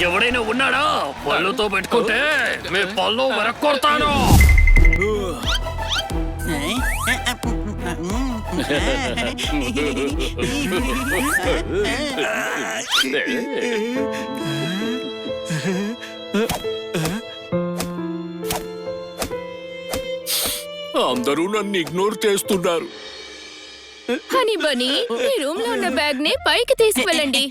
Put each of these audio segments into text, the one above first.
ఎవడైనా ఉన్నాడా? పళ్ళుతో పెట్టుకుంటే మీ పళ్ళు వెరక్కొడతాను. అందరూ నన్ను ఇగ్నోర్ చేస్తున్నారు. హనీ బనీ, మీ రూమ్ లో ఉన్న బ్యాగ్ ని పైకి తీసుకెళ్ళండి.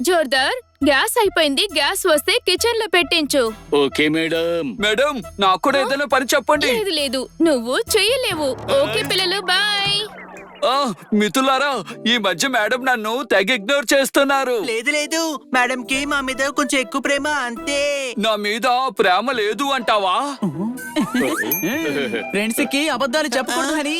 జోర్దార్, గ్యాస్ అయిపోయింది. గ్యాస్ వస్తే కిచెన్ లో పెట్టించు. Okay madam. మేడం, నాకు కూడా ఏదైనా పని చెప్పండి. లేదు లేదు, నువ్వు చెయ్యలేవు. ఓకే పిల్లలు, బాయ్. మిత్రులారా, ఈ మధ్య మేడం నన్ను తెగ ఇగ్నోర్ చేస్తున్నారు. లేదు లేదు, మేడం కి మా మీద కొంచెం ఎక్కువ ప్రేమ, అంతే. నా మీద ప్రేమ లేదు అంటావా? ఫ్రెండ్స్ కి అబద్ధాలు చెప్పకూడదు అని.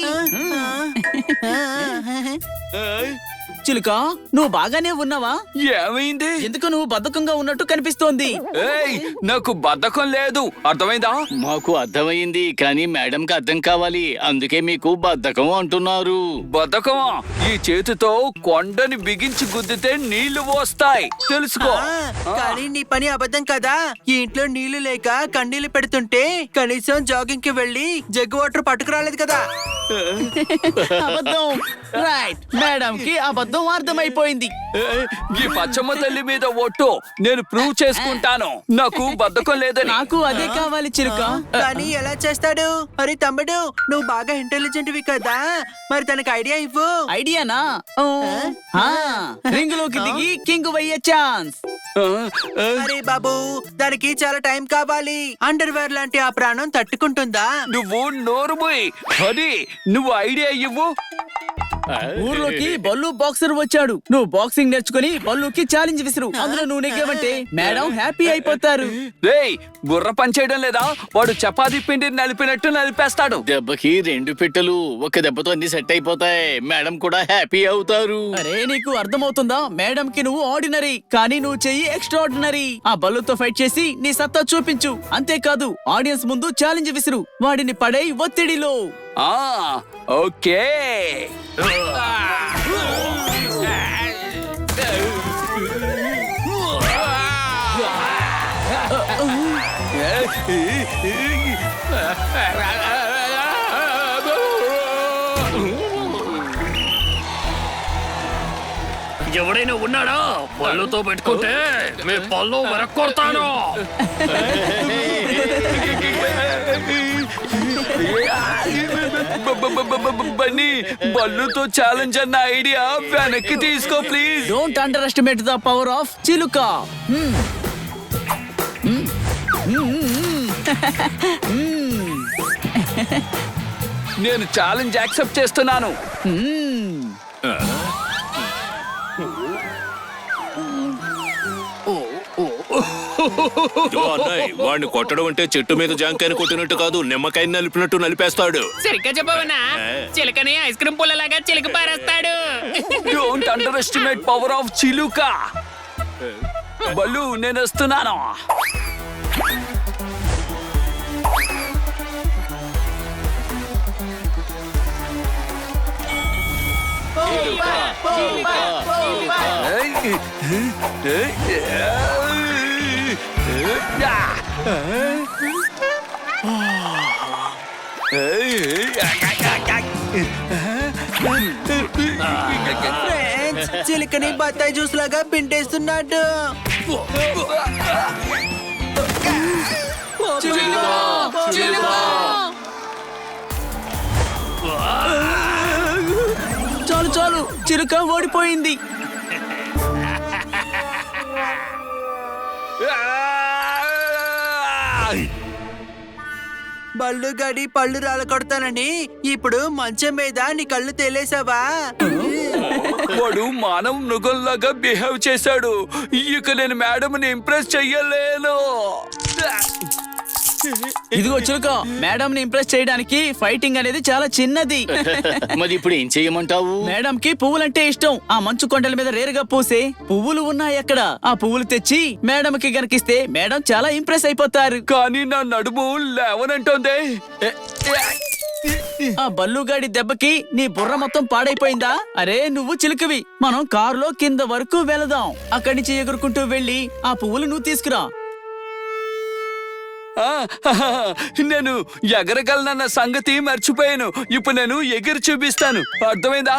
చిలుక, నువ్వు బాగానే ఉన్నావా? ఏమైంది? ఎందుకు నువ్వు బద్ధకంగా ఉన్నట్టు కనిపిస్తోంది? ఏయ్, నాకు బద్ధకం లేదు, అర్థమైందా? మాకు అర్థమైంది, కానీ మేడంకి అర్థం కావాలి. అందుకే మీకు బద్ధకం అంటున్నారు. బద్ధకమా? ఈ చేతితో కొండని బిగించి గుద్దితే నీళ్లు వస్తాయి, తెలుసుకో. కానీ నీ పని అబద్ధం కదా. ఈ ఇంట్లో నీళ్లు లేక కన్నీళ్లు పెడుతుంటే కనీసం జాగింగ్ కి వెళ్లి జగ్గు వాటర్ పట్టుకురాలేదు కదా. అబద్ధం. రైట్, మేడం కి అబద్ధం అర్థమైపోయింది. ఈ పచ్చమ్మ తల్లి మీద ఒట్టు, నేను ప్రూవ్ చేసుకుంటాను నాకు బద్ధకం లేదని. నాకు అదే కావాలి చిలుక. కానీ ఎలా చేస్తాడు? అరే తమ్ముడు, నువ్వు బాగా ఇంటెలిజెంట్ వి కదా, మరి తనకి ఐడియా ఇవ్వు. ఐడియానా? రింగ్ లోకి దిగి కింగ్ అయ్యే ఛాన్స్. అరే బాబు, దానికి చాలా టైం కావాలి. అండర్ వేర్ లాంటి ఆ ప్రాణం తట్టుకుంటుందా? నువ్వు నోరుమోయ్. హరి, నువ్వు ఐడియా ఇవ్వు. ఊర్లోకి బల్లు బాక్సర్ వచ్చాడు. నువ్వు బాక్సింగ్ నేర్చుకుని బల్లుకి ఛాలెంజ్ విసురు. అందులో నువ్వు నెగ్గావంటే మేడం హ్యాపీ అయిపోతారు. రేయ్, బుర్ర పనిచేయడం లేదా? వాడు చపాతీ పిండిని నలిపినట్టు నలిపేస్తాడు. దెబ్బకి 2 పిట్టలు. ఒక దెబ్బతో అన్ని సెట్ అయిపోతాయి. మేడం కూడా హ్యాపీ అవుతారు. అరే, నీకు అర్థమవుతుందా? మేడం కి నువ్వు ఆర్డినరీ, కానీ నువ్వు చెయ్యి ఎక్స్ట్రాడినరీ. ఆ బల్లుతో ఫైట్ చేసి నీ సత్తా చూపించు. అంతేకాదు, ఆడియన్స్ ముందు ఛాలెంజ్ విసురు. వాడిని పడై ఒత్తిడిలో. ఓకే. ఎవడైనా ఉన్నాడా? పళ్ళుతో పెట్టుకుంటే మీ పళ్ళు వెరక్కొడతాను. బన్నీ, బల్లుతో ఛాలెంజ్ అన్న ఐడియా వెనక్కి తీసుకో please. Don't under estimate the power of చిలుక. నేను ఛాలెంజ్ యాక్సెప్ట్ చేస్తున్నాను. వాడిని కొట్టడం అంటే చెట్టు మీద జాంకాయని కొట్టినట్టు కాదు, నిమ్మకాయని నలిపినట్టు నలిపేస్తాడు. సరిగ్గా చెప్పవనా? చిలకని ఐస్ క్రీమ్ పుల్లలాగా చిలక పారేస్తాడు. Don't underestimate power of చిలుక. బల్లు, నేను వస్తున్నాను. చిలుకని బత్తాయి జ్యూస్ లాగా పిండేస్తున్నాడు. చాలు చాలు, చిలుక ఓడిపోయింది. బళ్ళు గడి పళ్ళు రాళ్ళ కొడతానని ఇప్పుడు మంచం మీద నీ కళ్ళు తేలేసావా? వాడు మానవ మృగంలాగా బిహేవ్ చేశాడు. ఇక నేను మేడంని ఇంప్రెస్ చెయ్యలేను. ఇదిగో చిలుక, మేడం ని ఇంప్రెస్ చేయడానికి ఫైటింగ్ అనేది చాలా చిన్నది. మరి ఇప్పుడు ఏం చెయ్యమంటావు? మేడం కి పువ్వులంటే ఇష్టం. ఆ మంచు కొండల మీద రేరుగా పూసే పువ్వులు ఉన్నాయి అక్కడ. ఆ పువ్వులు తెచ్చి మేడం కి గనకిస్తే మేడం చాలా ఇంప్రెస్ అయిపోతారు. కానీ నా నడుము లేవనంటోంది. ఆ బల్లుగాడి దెబ్బకి నీ బుర్ర మొత్తం పాడైపోయిందా? అరే నువ్వు చిలుకవి, మనం కారులో కింద వరకు వెళదాం. అక్కడి నుంచి ఎగురుకుంటూ వెళ్ళి ఆ పువ్వులు నువ్వు తీసుకురా. ఆ, నేను ఎగరగలనన్న సంగతి మర్చిపోయాను. ఇప్పుడు నేను ఎగిరి చూపిస్తాను, అర్థమైందా?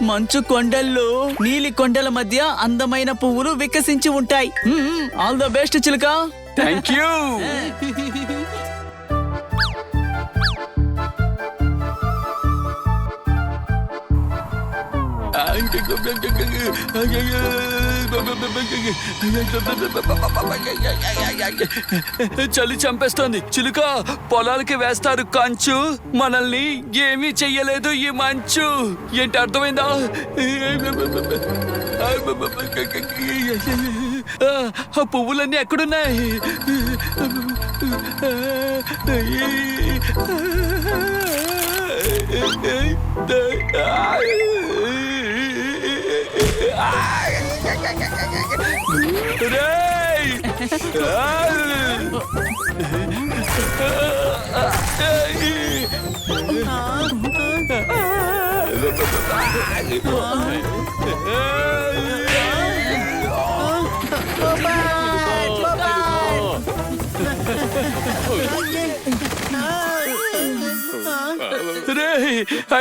మంచు కొండల్లో నీలి కొండల మధ్య అందమైన పువ్వులు వికసించి ఉంటాయి. ఆల్ ద బెస్ట్ చిలుక. Thank you. చలి చంపేస్తోంది. చిలుక, పొలాలకి వేస్తారు కంచు, మనల్ని ఏమీ చెయ్యలేదు ఈ మంచు. ఏంటి అర్థమైందా? ఆ పువ్వులన్నీ ఎక్కడున్నాయి?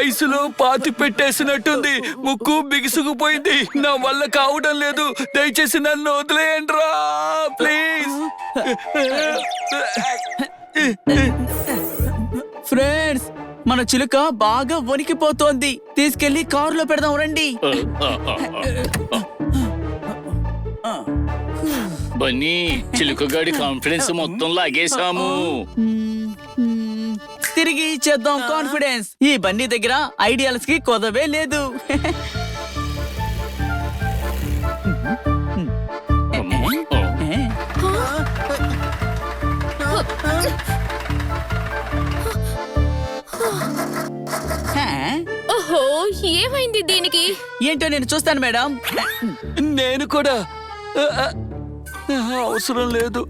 ఐసులో పాతి పెట్టేసినట్టుంది. ముక్కు బిగుసుకుపోయింది. నా వల్ల కావడం లేదు. దయచేసి నన్ను వదిలేయండి రా ప్లీజ్. ఫ్రెండ్స్, మన చిలుక బాగా వణికిపోతోంది. తీసుకెళ్లి కారులో పెడదాం రండి. బన్నీ, చిలుకగాడి కాన్ఫిడెన్స్ మొత్తం లాగేశాము. తిరిగి ఇచ్చేద్దాం కాన్ఫిడెన్స్. ఈ బన్నీ దగ్గర ఐడియాల్స్ కి కొదవే లేదు. ఓహో, ఏమైంది దీనికి? ఏంటో నేను చూస్తాను మేడం. నేను కూడా అవసరం లేదు.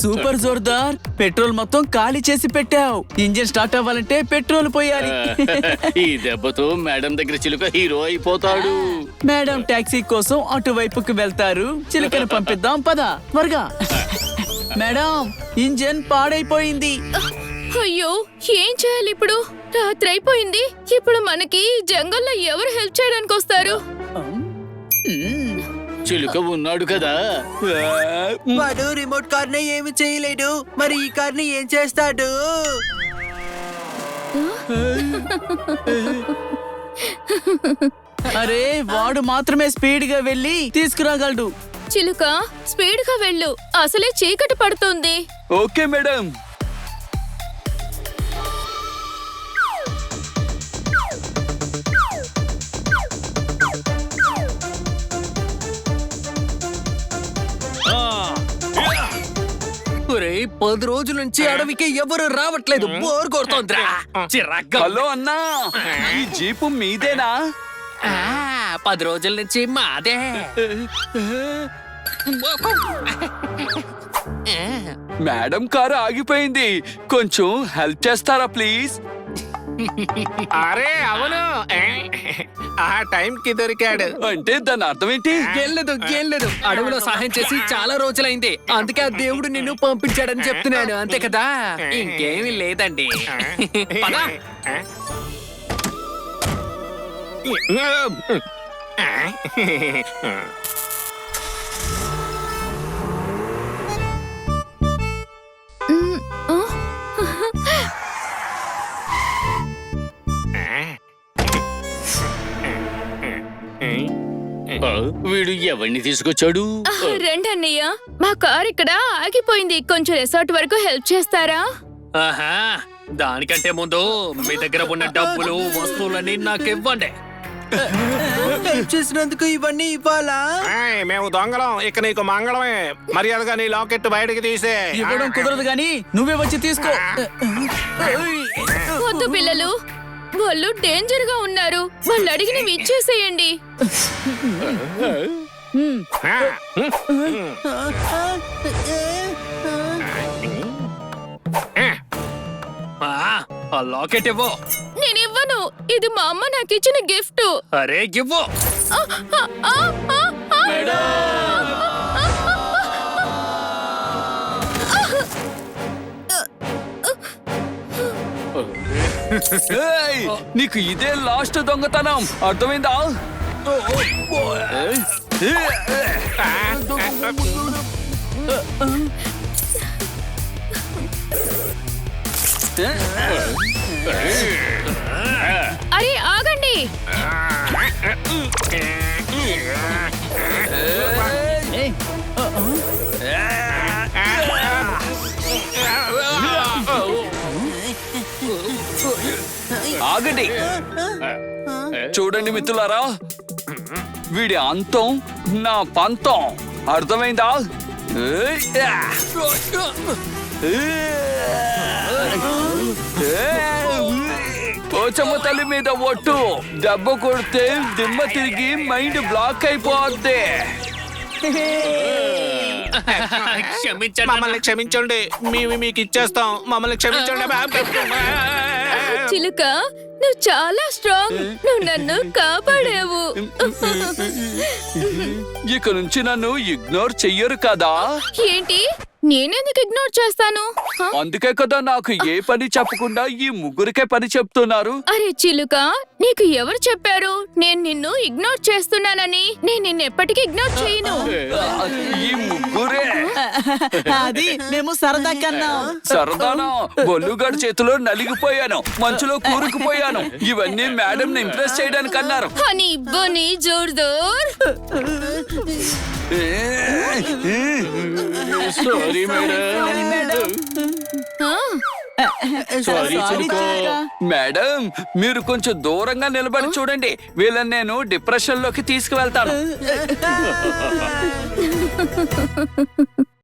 సూపర్ జోర్దార్, పెట్రోల్ మొత్తం ఖాళీ చేసి పెట్టావు. ఇంజిన్ స్టార్ట్ అవ్వాలంటే పెట్రోల్ పోయాలి. ఈ దెబ్బతో మేడం దగ్గర చిలుక హీరో అయిపోతాడు. మేడం టాక్సీ కోసం అటువైపుకి వెళ్తారు. చిలుకను పంపిద్దాం పద త్వరగా. మేడం, ఇంజిన్ పాడైపోయింది. అయ్యో, ఏం చేయాలి ఇప్పుడు? రాత్రి అయిపోయింది. ఇప్పుడు మనకి జంగల్లో ఎవరు హెల్ప్ చేయడానికి వస్తారు? చిలుక ఉన్నాడు కదా. వాడు రిమోట్ కార్ ని ఏమి చేయలేడు. మరి ఈ కార్ ని ఏం చేస్తాడు? అరే, వాడు మాత్రమే స్పీడ్ గా వెళ్ళి తీసుకురాగలడు. చిలుక, స్పీడ్ గా వెళ్ళు, అసలే చీకటి పడుతుంది. Okay madam. ఒరే, 10 రోజుల నుంచి అడవికి ఎవరు రావట్లేదు. బోర్ కొడుతోందిరా. చిరాగ్గా. హలో అన్నా, ఈ జీపు మీదేనా? 10 రోజుల నుంచి మాదే. మేడం కారు ఆగిపోయింది. కొంచెం హెల్ప్ చేస్తారా ప్లీజ్? అరే అవును, ఆ టైంకి దొరికాడు. అంటే దాని అర్థం ఏంటి? ఏం లేదు. అడవిలో సహాయం చేసి చాలా రోజులైంది. అందుకే ఆ దేవుడు నిన్ను పంపించాడని చెప్తున్నాను. అంతే కదా, ఇంకేమీ లేదండి. పద. వీడు ఎవరిని తీసుకొచ్చాడు? రండి అన్నయ్య, మా కార్ ఇక్కడ ఆగిపోయింది. కొంచెం రిసార్ట్ వరకు హెల్ప్ చేస్తారా? ఆహా దానికంటే ముందు మీ దగ్గర ఉన్న డబ్బులు వస్తువులన్నీ నాకు ఇవ్వండి. హెల్ప్ చేసినందుకు ఇవన్నీ ఇవ్వాలా? మేము దొంగలం, ఇక నీకు మంగళమే. మర్యాదగా నీ లాకెట్ బయటకి తీసే. ఇవ్వడం కుదరదు గాని నువ్వే వచ్చి తీసుకో. వద్దు పిల్లలు, వాళ్ళు డేంజర్ గా ఉన్నారు. వాళ్ళు అడిగినవి ఇచ్చేసేయండి. ఆ లాకెట్ ఇవ్వు. నేను ఇవ్వను, ఇది మా అమ్మ నాకు ఇచ్చిన గిఫ్ట్. అరే ఇవ్వు. ఏయ్, నీకు ఇదే లాస్ట్ దొంగతనం, అర్థమైందా? అరే ఆగండి. ఏయ్, ఆగండి. చూడండి మిత్రులారా, వీడి అంతం నా పంతం, అర్థమైందా? ఏయ్, పోచమ్మ తల్లి మీద ఒట్టు, దెబ్బ కొడితే దిమ్మ తిరిగి మైండ్ బ్లాక్ అయిపోద్ది. క్షమించండి. మమ్మల్ని క్షమించండి, మేము మీకు ఇచ్చేస్తాం. మమ్మల్ని క్షమించండి. చిలుక, నువ్వు చాలా స్ట్రాంగ్. నువ్వు నన్ను కాపాడావు. ఇక నుంచి నన్ను ఇగ్నోర్ చెయ్యరు కదా? ఏంటి, నేనెందుకు ఇగ్నోర్ చేస్తాను? హ? అందుకే కదా నాకు ఏ పని చెప్పకుండా ఈ ముగ్గురికే పని చెప్తున్నారు. అరే చిలుక, నీకు ఎవరు చెప్పారు నేను నిన్ను ఇగ్నోర్ చేస్తున్నానని? నేను నిన్ను ఎప్పటికీ ఇగ్నోర్ చేయను. ఈ ముగ్గురే. అది మేము సరదా కన్నా. సరదానా? బొల్లుగాడి చేతిలో నలిగిపోయాను, మంచులో కూరుకుపోయాను. ఇవన్నీ మేడం ని ఇంప్రెస్ చేయడానికి అన్నారు. హనీ బనీ జోర్దోర్. Sorry madam. ఆ, సారీ చిలుక. మేడం, మీరు కొంచెం దూరంగా నిలబడి చూడండి. వీళ్ళని నేను డిప్రెషన్ లోకి తీసుకువెళ్తాను.